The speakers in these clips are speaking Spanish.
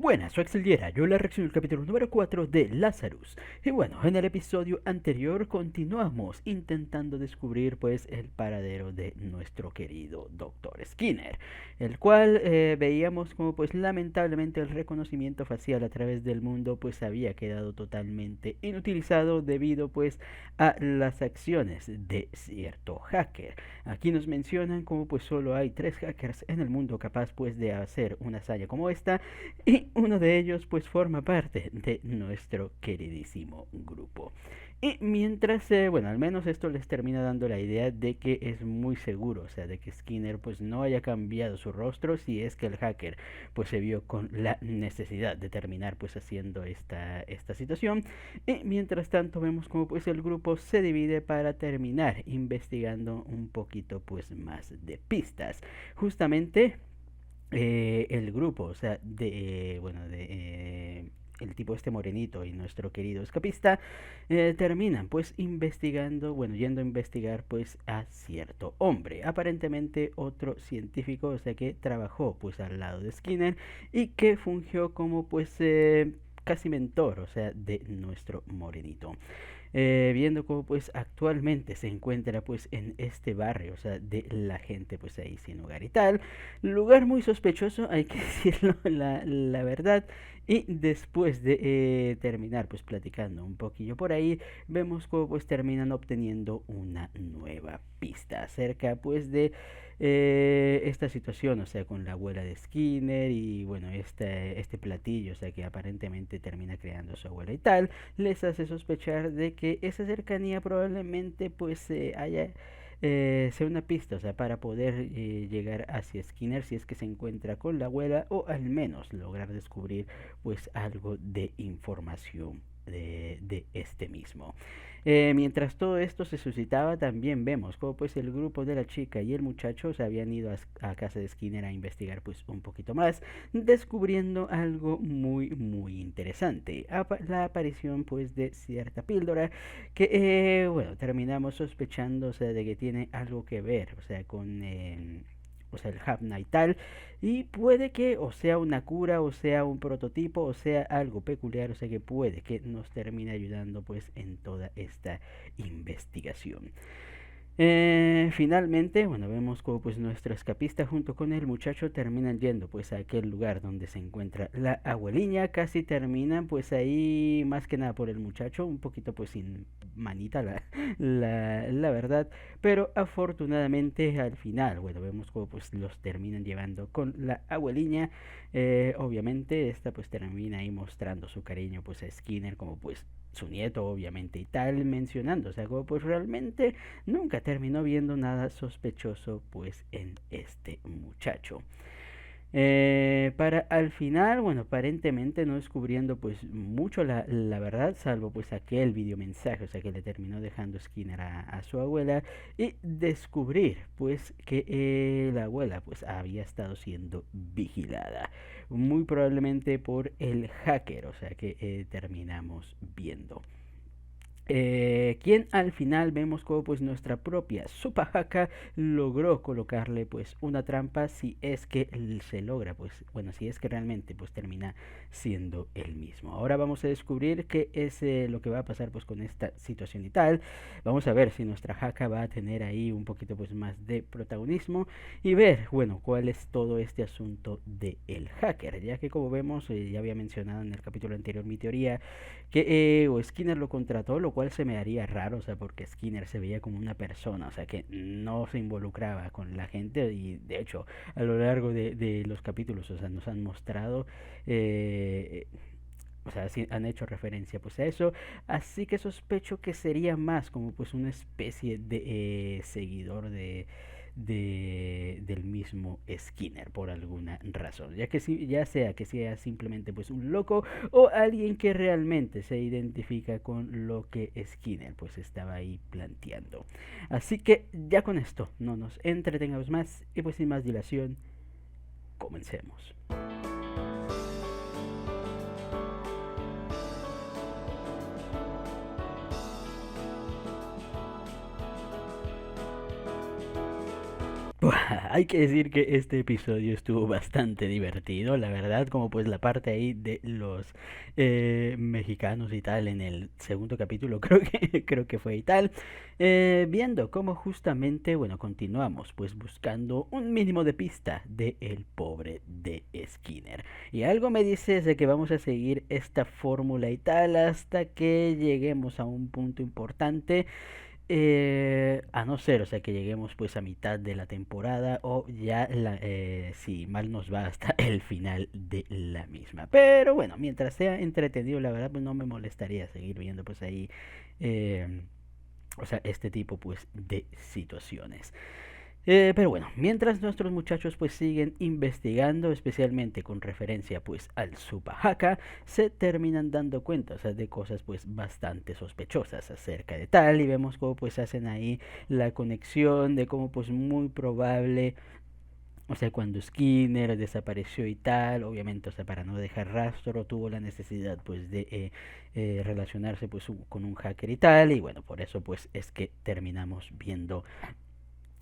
Buenas, soy Axel Diera, yo la reacción del capítulo número 4 de Lazarus. Y bueno, en el episodio anterior continuamos intentando descubrir pues el paradero de nuestro querido Dr. Skinner, el cual veíamos como pues lamentablemente el reconocimiento facial a través del mundo pues había quedado totalmente inutilizado debido pues a las acciones de cierto hacker. Aquí nos mencionan como pues solo hay 3 hackers en el mundo capaz pues de hacer una hazaña como esta, y uno de ellos pues forma parte de nuestro queridísimo grupo. Y mientras, bueno, al menos esto les termina dando la idea de que es muy seguro, o sea, de que Skinner pues no haya cambiado su rostro si es que el hacker pues se vio con la necesidad de terminar pues haciendo esta situación. Y mientras tanto vemos como pues el grupo se divide para terminar investigando un poquito pues más de pistas. Justamente el grupo, o sea, el tipo este morenito y nuestro querido escapista terminan pues investigando, bueno, yendo a investigar pues a cierto hombre, aparentemente otro científico, o sea que trabajó pues al lado de Skinner y que fungió como pues casi mentor, o sea, de nuestro morenito. Viendo cómo pues actualmente se encuentra pues en este barrio, o sea, de la gente pues ahí sin hogar y tal, lugar muy sospechoso, hay que decirlo la verdad. Y después de terminar pues platicando un poquillo por ahí, vemos cómo pues terminan obteniendo una nueva pista acerca pues de esta situación, o sea, con la abuela de Skinner y bueno, este platillo, o sea, que aparentemente termina creando su abuela y tal, les hace sospechar de que esa cercanía probablemente pues haya sea una pista, o sea, para poder llegar hacia Skinner si es que se encuentra con la abuela o al menos lograr descubrir pues algo de información de este mismo. Mientras todo esto se suscitaba, también vemos como pues el grupo de la chica y el muchacho se habían ido a casa de Skinner a investigar pues un poquito más, descubriendo algo muy interesante, la aparición pues de cierta píldora que bueno, terminamos sospechando, o sea, de que tiene algo que ver, o sea, con o sea, el Hapna y tal, y puede que o sea una cura, o sea un prototipo, o sea algo peculiar, o sea que puede que nos termine ayudando pues en toda esta investigación. Finalmente, bueno, vemos como pues nuestro escapista junto con el muchacho terminan yendo pues a aquel lugar donde se encuentra la abueliña, casi terminan pues ahí más que nada por el muchacho, un poquito pues sin manita la verdad, pero afortunadamente al final, bueno, vemos como pues los terminan llevando con la abueliña. Obviamente esta pues termina ahí mostrando su cariño pues a Skinner como pues su nieto obviamente y tal, mencionando, o sea, como pues realmente nunca terminó viendo nada sospechoso pues en este muchacho. Para al final, bueno, aparentemente no descubriendo pues mucho la verdad, salvo pues aquel video mensaje, o sea, que le terminó dejando Skinner a su abuela, y descubrir pues que la abuela pues había estado siendo vigilada, muy probablemente por el hacker, o sea, que terminamos viendo. Quien al final vemos como pues nuestra propia Supahaka logró colocarle pues una trampa si es que se logra pues bueno si es que realmente pues termina siendo el mismo. Ahora vamos a descubrir qué es lo que va a pasar pues con esta situación y tal. Vamos a ver si nuestra Haka va a tener ahí un poquito pues más de protagonismo y ver bueno cuál es todo este asunto de el hacker, ya que como vemos ya había mencionado en el capítulo anterior mi teoría que o Skinner lo contrató, lo cual se me haría raro, o sea, porque Skinner se veía como una persona, o sea, que no se involucraba con la gente y de hecho a lo largo de los capítulos, o sea, nos han mostrado, o sea, sí han hecho referencia pues a eso, así que sospecho que sería más como pues una especie de seguidor del mismo Skinner por alguna razón, ya que si, ya sea que sea simplemente pues un loco o alguien que realmente se identifica con lo que Skinner pues estaba ahí planteando. Así que ya con esto no nos entretengamos más y pues sin más dilación, comencemos. Hay que decir que este episodio estuvo bastante divertido, la verdad, como pues la parte ahí de los mexicanos y tal en el segundo capítulo, creo que fue y tal, viendo cómo justamente, bueno, continuamos pues buscando un mínimo de pista de el pobre de Skinner. Y algo me dice de que vamos a seguir esta fórmula y tal hasta que lleguemos a un punto importante, a no ser, o sea, que lleguemos pues a mitad de la temporada o ya, si mal nos va, hasta el final de la misma. Pero bueno, mientras sea entretenido, la verdad, pues no me molestaría seguir viendo pues ahí, eh, o sea, este tipo pues de situaciones. Pero bueno, mientras nuestros muchachos pues siguen investigando, especialmente con referencia pues al Subahaka, se terminan dando cuenta, o sea, de cosas pues bastante sospechosas acerca de tal, y vemos cómo pues hacen ahí la conexión de cómo pues muy probable, o sea, cuando Skinner desapareció y tal, obviamente, o sea, para no dejar rastro, tuvo la necesidad pues de relacionarse pues con un hacker y tal, y bueno, por eso pues es que terminamos viendo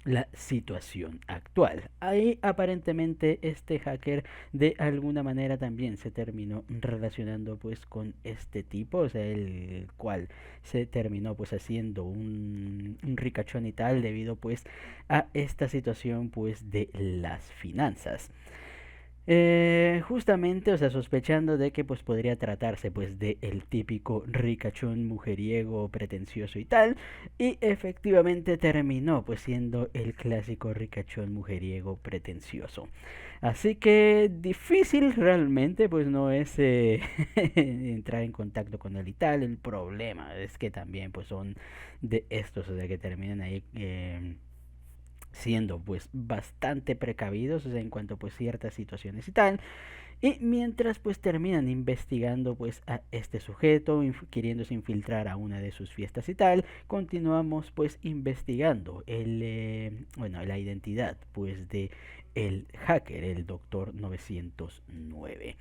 la situación actual. Ahí aparentemente este hacker de alguna manera también se terminó relacionando pues con este tipo, o sea, el cual se terminó pues haciendo un ricachón y tal debido pues a esta situación pues de las finanzas. Justamente, o sea, sospechando de que pues podría tratarse pues de el típico ricachón mujeriego pretencioso y tal, y efectivamente terminó pues siendo el clásico ricachón mujeriego pretencioso. Así que difícil realmente pues no es entrar en contacto con él y tal. El problema es que también pues son de estos, o sea, que terminan ahí siendo pues bastante precavidos, o sea, en cuanto pues ciertas situaciones y tal, y mientras pues terminan investigando pues a este sujeto, queriéndose infiltrar a una de sus fiestas y tal, continuamos pues investigando bueno, la identidad pues de el hacker, el Doctor 909.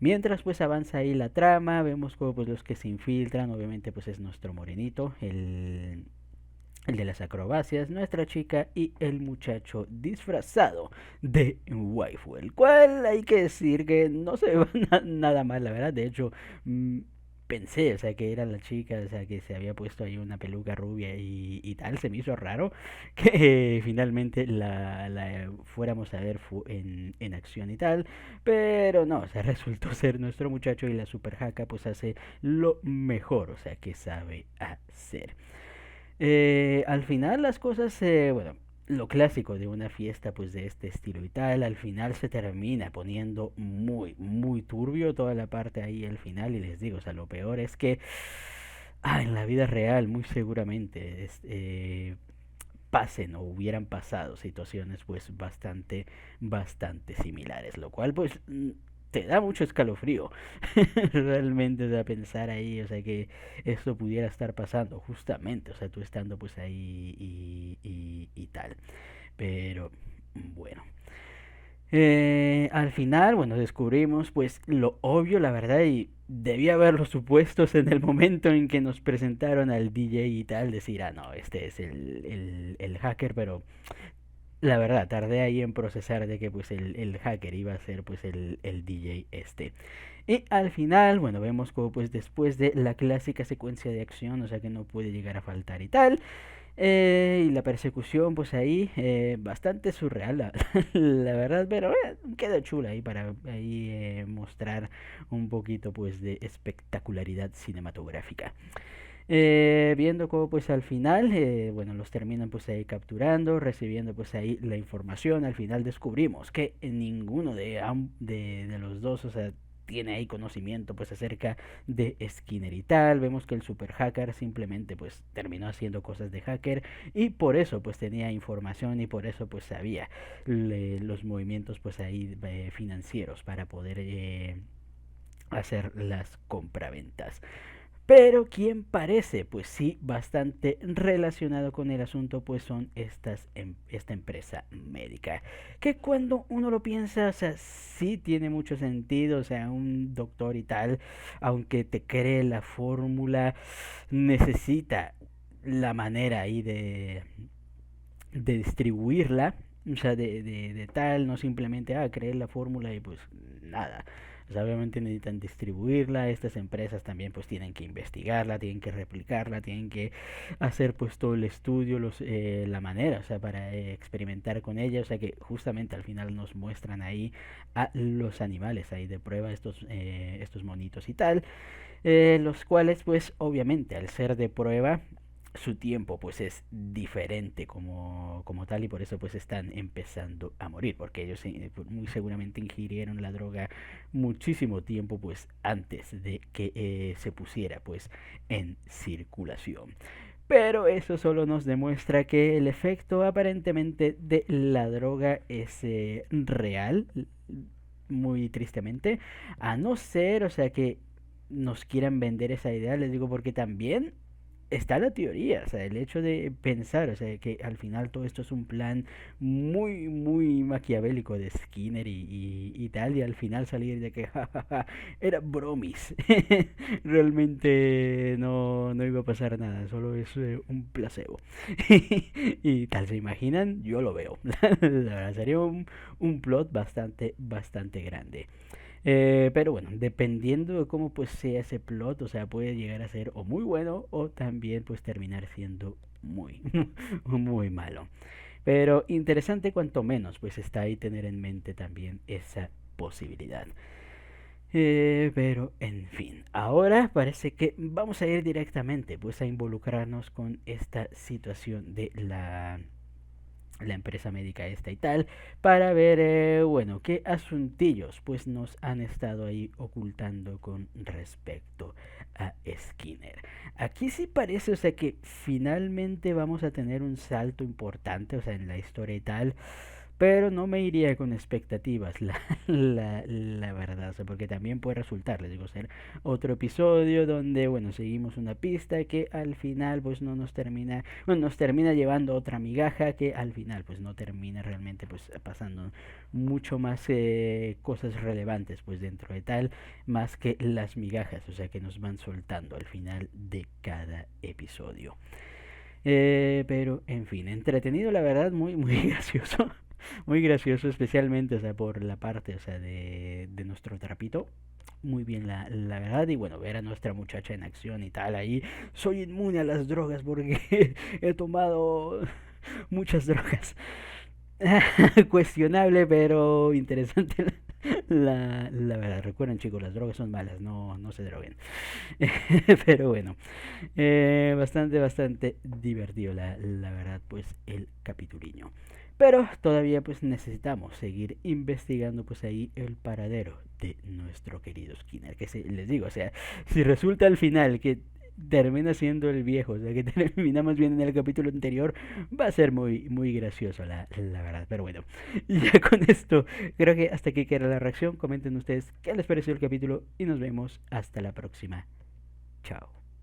Mientras pues avanza ahí la trama, vemos como pues los que se infiltran, obviamente pues es nuestro morenito, el de las acrobacias, nuestra chica y el muchacho disfrazado de waifu, el cual hay que decir que no se ve nada mal, la verdad. De hecho, mm, pensé, o sea, que era la chica, o sea, que se había puesto ahí una peluca rubia y tal, se me hizo raro que finalmente la fuéramos a ver en acción y tal, pero no, o sea, resultó ser nuestro muchacho, y la super jaca pues hace lo mejor, o sea, que sabe hacer. Al final las cosas, bueno, lo clásico de una fiesta pues de este estilo y tal, al final se termina poniendo muy turbio toda la parte ahí al final, y les digo, o sea, lo peor es que en la vida real muy seguramente pasen o hubieran pasado situaciones pues bastante similares, lo cual pues te da mucho escalofrío realmente, o sea, pensar ahí, o sea, que esto pudiera estar pasando justamente, o sea, tú estando pues ahí y tal, pero bueno. Al final, bueno, descubrimos pues lo obvio, la verdad, y debía haber los supuestos en el momento en que nos presentaron al DJ y tal, decir, no, este es el hacker, pero la verdad, tardé ahí en procesar de que pues el hacker iba a ser pues el DJ este. Y al final, bueno, vemos como pues después de la clásica secuencia de acción, o sea, que no puede llegar a faltar y tal, y la persecución, pues ahí, bastante surreal, la verdad, pero queda chula ahí para ahí mostrar un poquito pues de espectacularidad cinematográfica. Viendo cómo pues al final, bueno, los terminan pues ahí capturando, recibiendo pues ahí la información. Al final descubrimos que ninguno de los dos, o sea, tiene ahí conocimiento pues acerca de Skinner y tal. Vemos que el super hacker simplemente pues terminó haciendo cosas de hacker, y por eso pues tenía información, y por eso pues sabía los movimientos pues ahí financieros para poder hacer las compraventas. Pero quien parece, pues sí, bastante relacionado con el asunto, pues son esta empresa médica. Que cuando uno lo piensa, o sea, sí tiene mucho sentido, o sea, un doctor y tal, aunque te cree la fórmula, necesita la manera ahí de distribuirla. O sea, de tal, no simplemente, creer la fórmula y pues nada. O sea, obviamente necesitan distribuirla, estas empresas también pues tienen que investigarla, tienen que replicarla, tienen que hacer pues todo el estudio, la manera, o sea, para experimentar con ella, o sea que justamente al final nos muestran ahí a los animales ahí de prueba, estos monitos y tal, los cuales pues obviamente al ser de prueba su tiempo pues es diferente como tal y por eso pues están empezando a morir porque ellos muy seguramente ingirieron la droga muchísimo tiempo pues antes de que se pusiera pues en circulación. Pero eso solo nos demuestra que el efecto aparentemente de la droga es real, muy tristemente, a no ser, o sea, que nos quieran vender esa idea, les digo, porque también está la teoría, o sea, el hecho de pensar, o sea, que al final todo esto es un plan muy, muy maquiavélico de Skinner y tal, y al final salir de que jajaja, era bromis, realmente no iba a pasar nada, solo es un placebo. Y tal, ¿se imaginan? Yo lo veo, la verdad, sería un plot bastante, bastante grande. Pero bueno, dependiendo de cómo pues sea ese plot, o sea, puede llegar a ser o muy bueno o también pues terminar siendo muy, muy malo. Pero interesante cuanto menos, pues está ahí tener en mente también esa posibilidad. Pero en fin, ahora parece que vamos a ir directamente pues a involucrarnos con esta situación de la empresa médica esta y tal, para ver, bueno, qué asuntillos pues nos han estado ahí ocultando con respecto a Skinner. Aquí sí parece, o sea, que finalmente vamos a tener un salto importante, o sea, en la historia y tal, pero no me iría con expectativas, la verdad, o sea, porque también puede resultar, les digo, ser otro episodio donde, bueno, seguimos una pista que al final, pues no nos termina, bueno, nos termina llevando otra migaja que al final, pues no termina realmente, pues pasando mucho más cosas relevantes, pues dentro de tal, más que las migajas, o sea, que nos van soltando al final de cada episodio. Pero, en fin, entretenido, la verdad, muy, muy gracioso. Muy gracioso, especialmente, o sea, por la parte, o sea, de nuestro trapito. Muy bien, la verdad. Y bueno, ver a nuestra muchacha en acción y tal, ahí. Soy inmune a las drogas porque he tomado muchas drogas. Cuestionable, pero interesante la verdad. Recuerden, chicos, las drogas son malas, no se droguen. Pero bueno, bastante, bastante divertido, la verdad, pues el capituliño. Pero todavía pues necesitamos seguir investigando pues ahí el paradero de nuestro querido Skinner. Que les digo, o sea, si resulta al final que termina siendo el viejo, o sea, que terminamos bien en el capítulo anterior, va a ser muy, muy gracioso, la verdad. Pero bueno, ya con esto, creo que hasta aquí queda la reacción. Comenten ustedes qué les pareció el capítulo y nos vemos hasta la próxima. Chao.